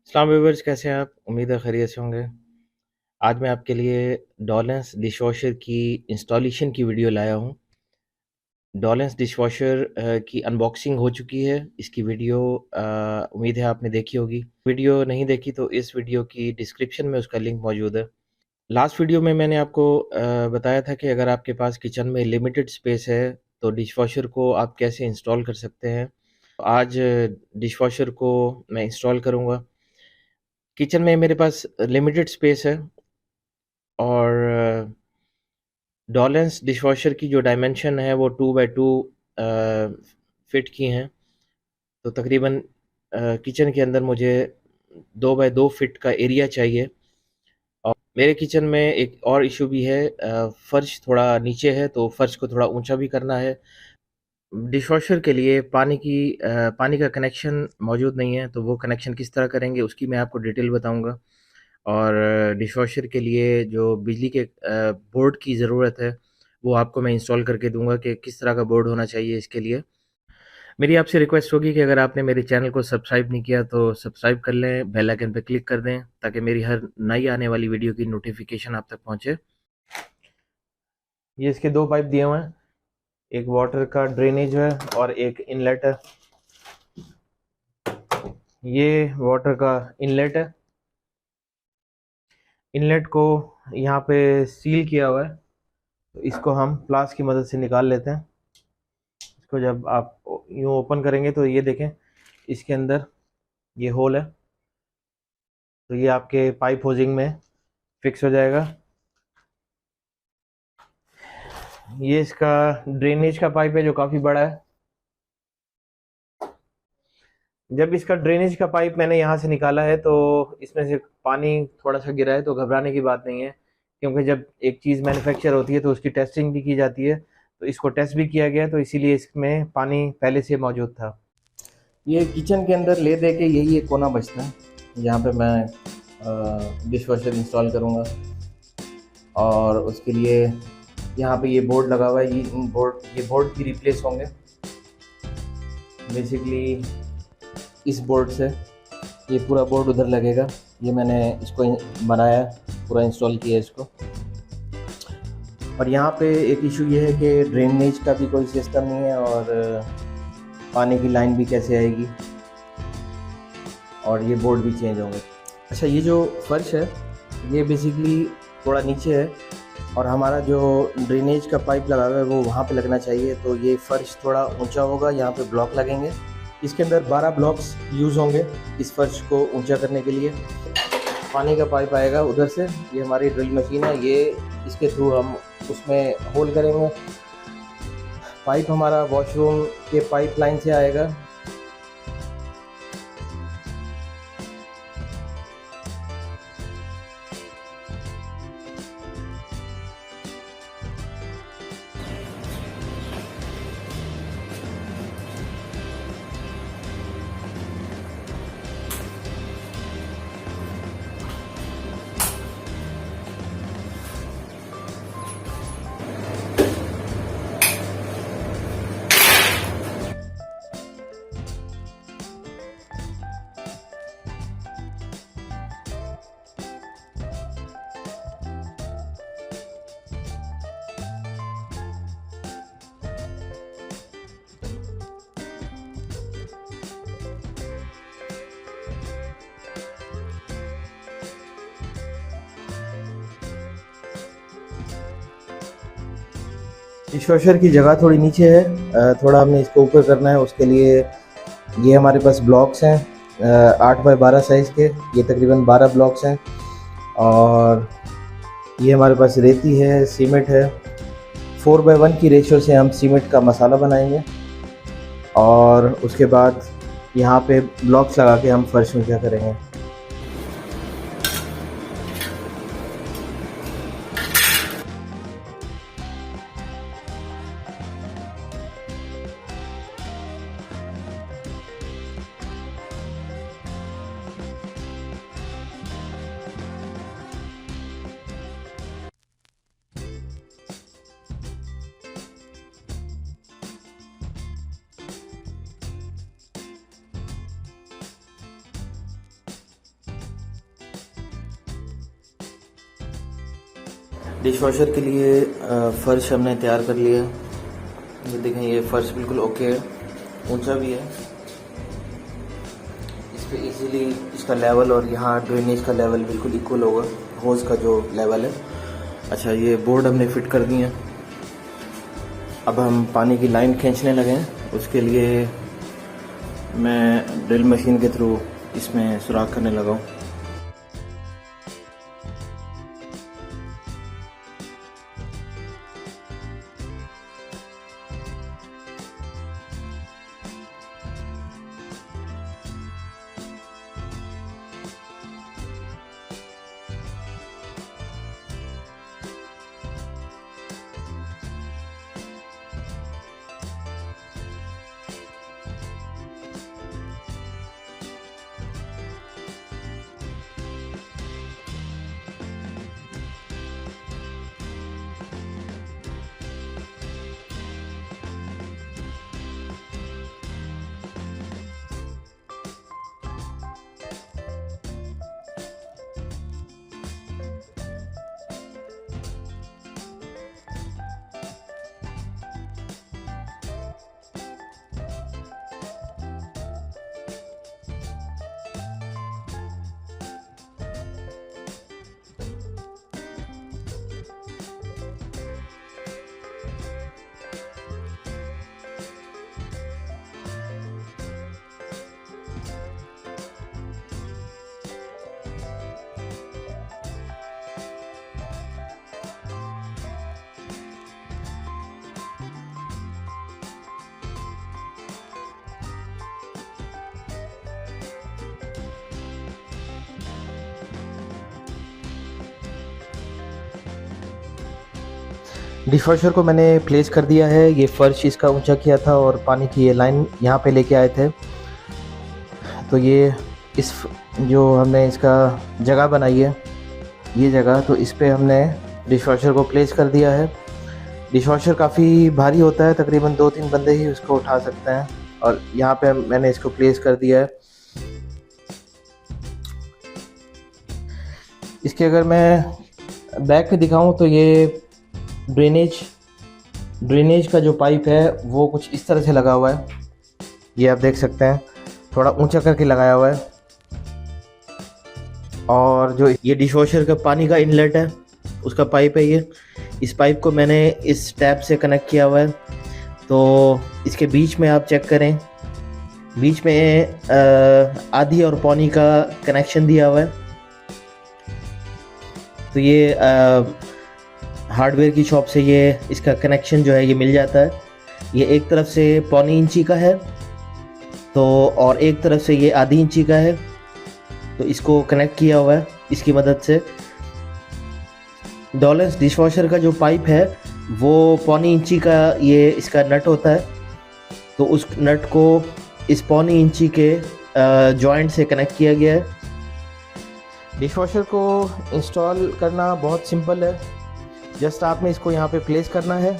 अस्सलाम व्यूअर्स, कैसे हैं आप? उम्मीद है खैरियत से होंगे। आज मैं आपके लिए डॉलेंस डिशवॉशर की इंस्टॉलेशन की वीडियो लाया हूँ। डॉलेंस डिशवॉशर की अनबॉक्सिंग हो चुकी है। इसकी वीडियो उम्मीद है आपने देखी होगी। वीडियो नहीं देखी तो इस वीडियो की डिस्क्रिप्शन में उसका लिंक मौजूद है। लास्ट वीडियो में मैंने आपको बताया था कि अगर आपके पास किचन में लिमिटेड स्पेस है तो डिशवॉशर को आप कैसे इंस्टॉल कर सकते हैं। आज डिशवॉशर को मैं इंस्टॉल करूँगा। किचन में मेरे पास लिमिटेड स्पेस है और डॉलेंस डिशवॉशर की जो डायमेंशन है वो 2 बाई 2 फिट की हैं। तो तकरीबन किचन के अंदर मुझे 2 बाई 2 फिट का एरिया चाहिए। और मेरे किचन में एक और इशू भी है, फ़र्श थोड़ा नीचे है तो फ़र्श को थोड़ा ऊंचा भी करना है। डिशवॉशर के लिए पानी का कनेक्शन मौजूद नहीं है, तो वो कनेक्शन किस तरह करेंगे उसकी मैं आपको डिटेल बताऊंगा। और डिशवॉशर के लिए जो बिजली के बोर्ड की ज़रूरत है वो आपको मैं इंस्टॉल करके दूंगा कि किस तरह का बोर्ड होना चाहिए इसके लिए। मेरी आपसे रिक्वेस्ट होगी कि अगर आपने मेरे चैनल को सब्सक्राइब नहीं किया तो सब्सक्राइब कर लें, बेल आइकन पर क्लिक कर दें ताकि मेरी हर नई आने वाली वीडियो की नोटिफिकेशन आप तक पहुंचे। ये इसके दो पाइप दिए हुए हैं, एक वाटर का ड्रेनेज है और एक इनलेट है। ये वाटर का इनलेट है। इनलेट को यहाँ पे सील किया हुआ है, तो इसको हम प्लास की मदद से निकाल लेते हैं। इसको जब आप यूँ ओपन करेंगे तो ये देखें, इसके अंदर ये होल है, तो ये आपके पाइप होजिंग में फिक्स हो जाएगा। ये इसका ड्रेनेज का पाइप है जो काफ़ी बड़ा है। जब इसका ड्रेनेज का पाइप मैंने यहाँ से निकाला है तो इसमें से पानी थोड़ा सा गिरा है, तो घबराने की बात नहीं है, क्योंकि जब एक चीज़ मैन्युफैक्चर होती है तो उसकी टेस्टिंग भी की जाती है। तो इसको टेस्ट भी किया गया, तो इसीलिए इसमें पानी पहले से मौजूद था। ये किचन के अंदर ले दे के यही एक कोना बचता है जहाँ पे मैं डिश वॉशर इंस्टॉल करूँगा। और उसके लिए यहाँ पे ये बोर्ड लगा हुआ है, ये बोर्ड भी रिप्लेस होंगे बेसिकली इस बोर्ड से। ये पूरा बोर्ड उधर लगेगा। ये मैंने इसको बनाया, पूरा इंस्टॉल किया इसको। और यहाँ पे एक इशू ये है कि ड्रेनेज का भी कोई सिस्टम नहीं है और पानी की लाइन भी कैसे आएगी, और ये बोर्ड भी चेंज होंगे। अच्छा, ये जो फर्श है ये बेसिकली थोड़ा नीचे है और हमारा जो ड्रेनेज का पाइप लगा हुआ है वो वहाँ पे लगना चाहिए, तो ये फर्श थोड़ा ऊंचा होगा। यहाँ पे ब्लॉक लगेंगे, इसके अंदर 12 ब्लॉक्स यूज़ होंगे इस फर्श को ऊंचा करने के लिए। पानी का पाइप आएगा उधर से, ये हमारी ड्रिल मशीन है, ये इसके थ्रू हम उसमें होल करेंगे। पाइप हमारा वॉशरूम के पाइप लाइन से आएगा। डिशवॉशर की जगह थोड़ी नीचे है, थोड़ा हमें इसको ऊपर करना है। उसके लिए ये हमारे पास ब्लॉक्स हैं 8 बाई 12 साइज़ के, ये तकरीबन 12 ब्लॉक्स हैं। और ये हमारे पास रेती है, सीमेंट है। 4:1 की रेशियो से हम सीमेंट का मसाला बनाएंगे और उसके बाद यहाँ पे ब्लॉक्स लगा के हम फर्श में क्या करेंगे। डिशवॉशर के लिए फ़र्श हमने तैयार कर लिया। ये देखें, ये फ़र्श बिल्कुल ओके है, ऊंचा भी है। इस पर इजीली इसका लेवल और यहाँ ड्रेनेज का लेवल बिल्कुल इक्वल होगा, होज़ का जो लेवल है। अच्छा, ये बोर्ड हमने फिट कर दिए हैं। अब हम पानी की लाइन खींचने लगे हैं। उसके लिए मैं ड्रिल मशीन के थ्रू इसमें सुराख करने लगा हूँ। डिशवॉशर को मैंने प्लेस कर दिया है। ये फ़र्श इसका ऊंचा किया था और पानी की ये लाइन यहाँ पे लेके आए थे। तो ये इस जो हमने इसका जगह बनाई है, ये जगह, तो इस पे हमने डिशवॉशर को प्लेस कर दिया है। डिशवॉशर काफ़ी भारी होता है, तकरीबन 2-3 बंदे ही उसको उठा सकते हैं। और यहाँ पे मैंने इसको प्लेस कर दिया है। इसके अगर मैं बैक पे दिखाऊं तो ये ड्रेनेज का जो पाइप है वो कुछ इस तरह से लगा हुआ है। ये आप देख सकते हैं, थोड़ा ऊंचा करके लगाया हुआ है। और जो ये डिशवॉशर का पानी का इनलेट है, उसका पाइप है ये। इस पाइप को मैंने इस टैप से कनेक्ट किया हुआ है। तो इसके बीच में आप चेक करें, बीच में आधी और पौनी का कनेक्शन दिया हुआ है। तो ये हार्डवेयर की शॉप से ये इसका कनेक्शन जो है ये मिल जाता है। ये एक तरफ से 1.25 इंची का है, तो और एक तरफ से ये आधी इंची का है। तो इसको कनेक्ट किया हुआ है इसकी मदद से। डॉलेंस डिशवॉशर का जो पाइप है वो 1.25 इंची का ये इसका नट होता है। तो उस नट को इस 1.25 इंची के जॉइंट से कनेक्ट किया गया है। डिशवॉशर को इंस्टॉल करना बहुत सिंपल है। जस्ट आपने इसको यहाँ पे प्लेस करना है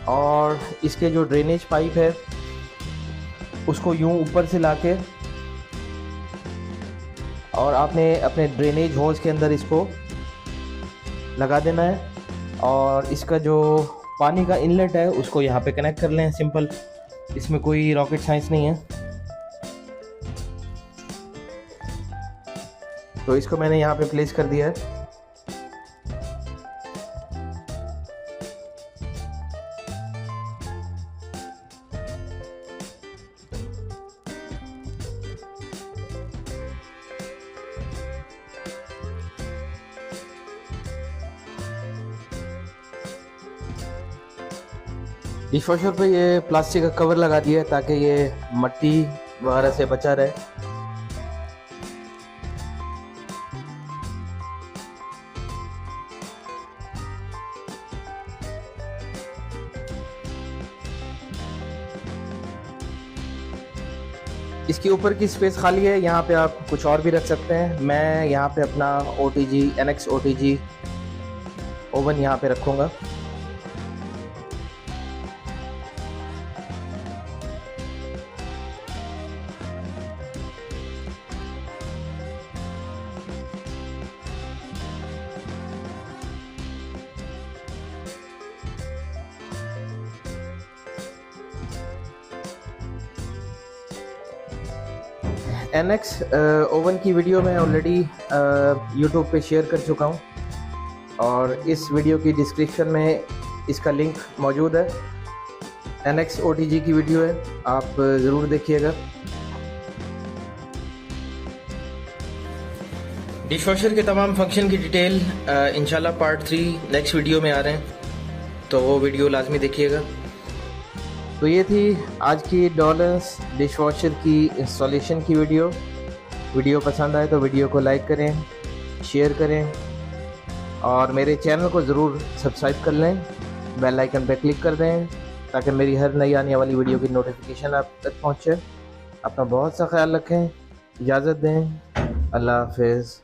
और इसके जो ड्रेनेज पाइप है उसको यूँ ऊपर से लाके और आपने अपने ड्रेनेज होज के अंदर इसको लगा देना है। और इसका जो पानी का इनलेट है उसको यहाँ पे कनेक्ट कर लें, सिंपल। इसमें कोई रॉकेट साइंस नहीं है। तो इसको मैंने यहाँ पे प्लेस कर दिया है। डिशवॉशर पे ये प्लास्टिक का कवर लगा दिया है ताकि ये मट्टी वगैरह से बचा रहे। इसके ऊपर की स्पेस खाली है, यहाँ पे आप कुछ और भी रख सकते हैं। मैं यहाँ पे अपना OTG NX OTG ओवन यहाँ पे रखूँगा। NX ओवन की वीडियो मैं ऑलरेडी यूट्यूब पे शेयर कर चुका हूँ और इस वीडियो की डिस्क्रिप्शन में इसका लिंक मौजूद है। NX OTG की वीडियो है, आप ज़रूर देखिएगा। डिशवॉशर के तमाम फंक्शन की डिटेल इंशाल्लाह पार्ट 3 नेक्स्ट वीडियो में आ रहे हैं, तो वो वीडियो लाजमी देखिएगा। तो ये थी आज की डॉलेंस डिशवॉशर की इंस्टॉलेशन की वीडियो पसंद आए तो वीडियो को लाइक करें, शेयर करें और मेरे चैनल को ज़रूर सब्सक्राइब कर लें, बेल आइकन पर क्लिक कर दें ताकि मेरी हर नई आने वाली वीडियो की नोटिफिकेशन आप तक पहुँचे। अपना बहुत सा ख्याल रखें, इजाज़त दें, अल्लाह हाफ़िज़।